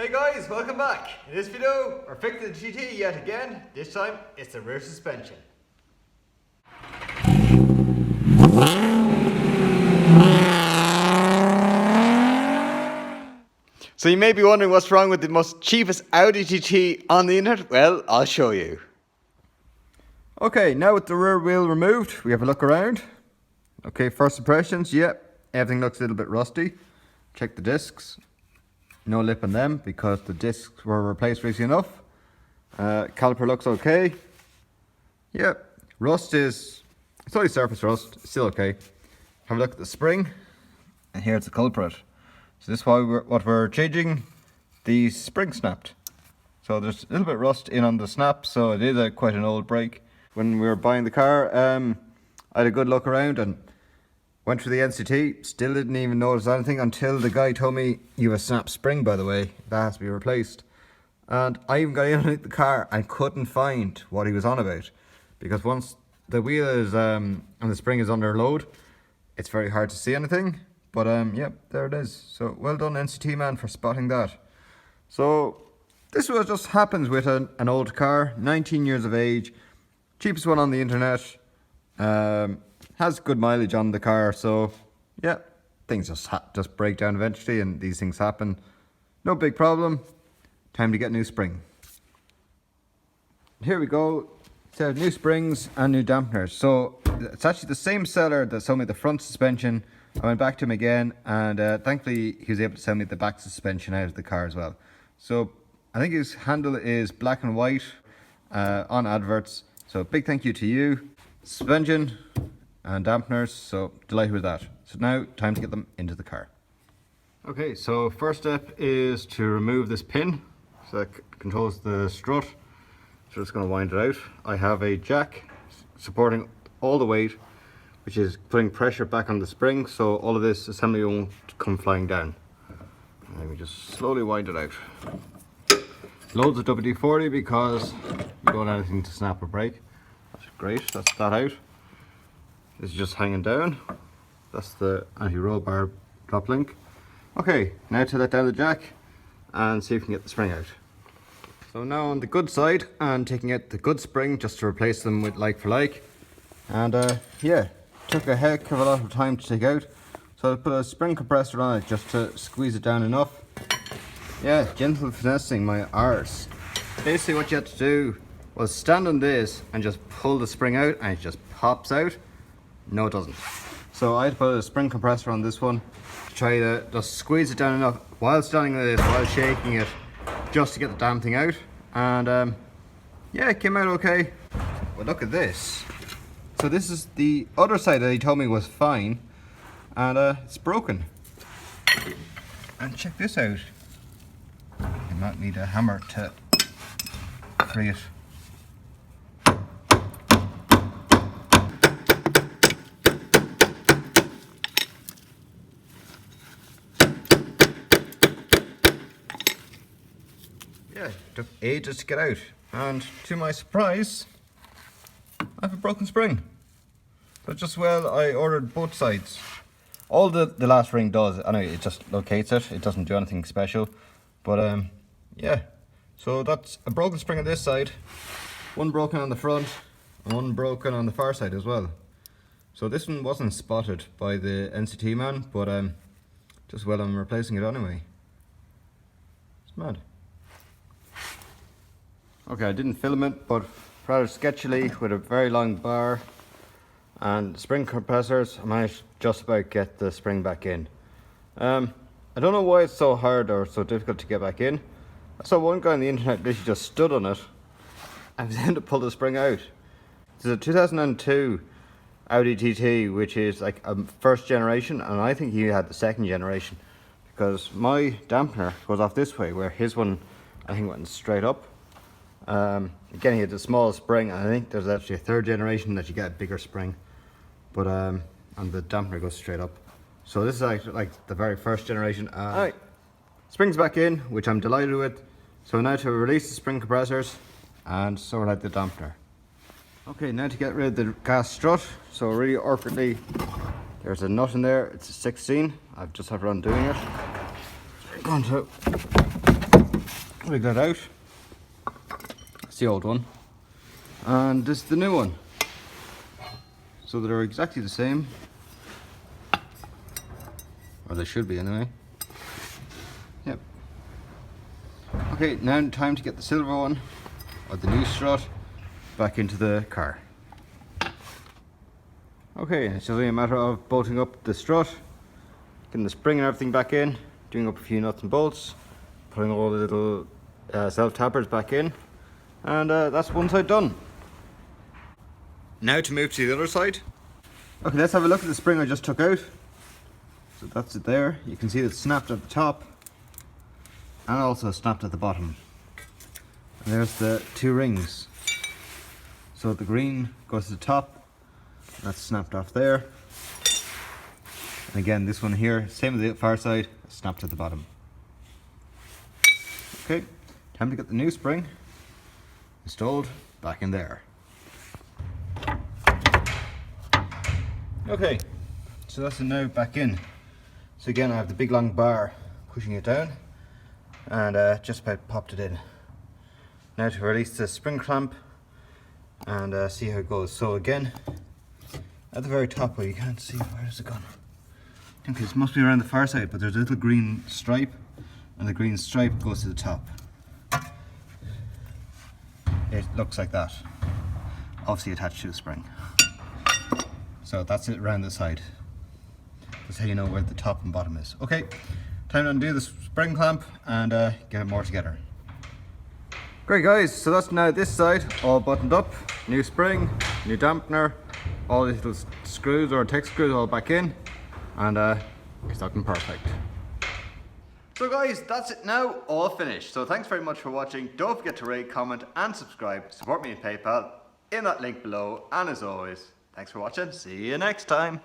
Hey guys, welcome back. In this video, we're fixing the TT yet again. This time, it's the rear suspension. So you may be wondering what's wrong with the most cheapest Audi TT on the internet. Well, I'll show you. Okay, now with the rear wheel removed, we have a look around. Okay, first impressions, yep, everything looks a little bit rusty. Check the discs. No lip on them because the discs were replaced recently enough. Caliper looks okay. Yep, rust is, it's only surface rust, still okay. Have a look at the spring, and here's the culprit. So this is why what we're changing. The spring snapped. So there's a little bit of rust in on the snap, so it is quite an old brake. When we were buying the car, I had a good look around and went through the NCT, still didn't even notice anything until the guy told me, you have a snap spring by the way, that has to be replaced. And I even got in the car and couldn't find what he was on about. Because once the wheel is, and the spring is under load, it's very hard to see anything. But yep, there it is. So well done NCT man for spotting that. So this is what just happens with an old car, 19 years of age, cheapest one on the internet. Has good mileage on the car, so yeah, things just break down eventually, and these things happen. No big problem. Time to get new spring. Here we go. So new springs and new dampeners. So it's actually the same seller that sold me the front suspension. I went back to him again, and thankfully he was able to sell me the back suspension out of the car as well. So I think his handle is black and white on adverts. So big thank you to you. Suspension and dampeners, so delighted with that. So now time to get them into the car. Okay, so first step is to remove this pin, so that controls the strut. So just going to wind it out. I have a jack supporting all the weight, which is putting pressure back on the spring, so all of this assembly won't come flying down. Let me just slowly wind it out. Loads of WD-40 because you don't want anything to snap or break. That's great, that's that out. This is just hanging down. That's the anti-roll bar drop link. Okay, now to let down the jack and see if we can get the spring out. So now on the good side and taking out the good spring just to replace them with like for like. And yeah, took a heck of a lot of time to take out. So I put a spring compressor on it just to squeeze it down enough. Yeah, gentle finessing my arse. Basically what you had to do was stand on this and just pull the spring out, and it just pops out. No, it doesn't. So I had to put a spring compressor on this one to try to just squeeze it down enough while standing with this, while shaking it, just to get the damn thing out. And yeah, it came out okay. But look at this. So this is the other side that he told me was fine, and it's broken. And check this out. You might need a hammer to free it. Yeah, it took ages to get out, and to my surprise, I have a broken spring. But just well, I ordered both sides. All the last ring does, anyway, it just locates it. It doesn't do anything special. But yeah, so that's a broken spring on this side, one broken on the front, and one broken on the far side as well. So this one wasn't spotted by the NCT man, but just well, I'm replacing it anyway. It's mad. Okay, I didn't film it, but rather sketchily with a very long bar and spring compressors, I managed just about get the spring back in. I don't know why it's so hard or so difficult to get back in. I saw one guy on the internet literally just stood on it and was able to pull the spring out. This is a 2002 Audi TT, which is like a first generation, and I think he had the second generation because my dampener goes off this way, where his one I think went straight up. Again, he had the small spring, and I think there's actually a third generation that you get a bigger spring, but and the dampener goes straight up. So this is like the very first generation. Alright, spring's back in, which I'm delighted with. So now to release the spring compressors and sort out the dampener. Okay, now to get rid of the gas strut. So really awkwardly, there's a nut in there. It's a 16. I've just had run doing it. So I'm going to rig that out. That's the old one. And this is the new one. So they're exactly the same. Or they should be anyway. Yep. Okay, now time to get the silver one, or the new strut, back into the car. Okay, it's just only a matter of bolting up the strut, getting the spring and everything back in, doing up a few nuts and bolts, putting all the little self-tappers back in, and that's one side done. Now to move to the other side. Okay, let's have a look at the spring I just took out. So that's it there. You can see it's snapped at the top and also snapped at the bottom. And there's the two rings. So the green goes to the top, that's snapped off there. And again, this one here, same as the far side, snapped at the bottom. Okay, time to get the new spring installed back in there. Okay, so that's it now back in. So again, I have the big long bar pushing it down, and just about popped it in. Now to release the spring clamp and see how it goes. So again, at the very top, where you can't see, where has it gone? I think it must be around the far side, but there's a little green stripe, and the green stripe goes to the top. It looks like that, obviously attached to the spring. So that's it around the side. That's how you know where the top and bottom is. Okay, time to undo the spring clamp and get it more together. Great guys, so that's now this side all buttoned up. New spring, new dampener, all these little screws or tech screws all back in, and it's looking perfect. So guys, that's it now, all finished. So thanks very much for watching. Don't forget to rate, comment and subscribe. Support me on PayPal in that link below, and as always, thanks for watching. See you next time.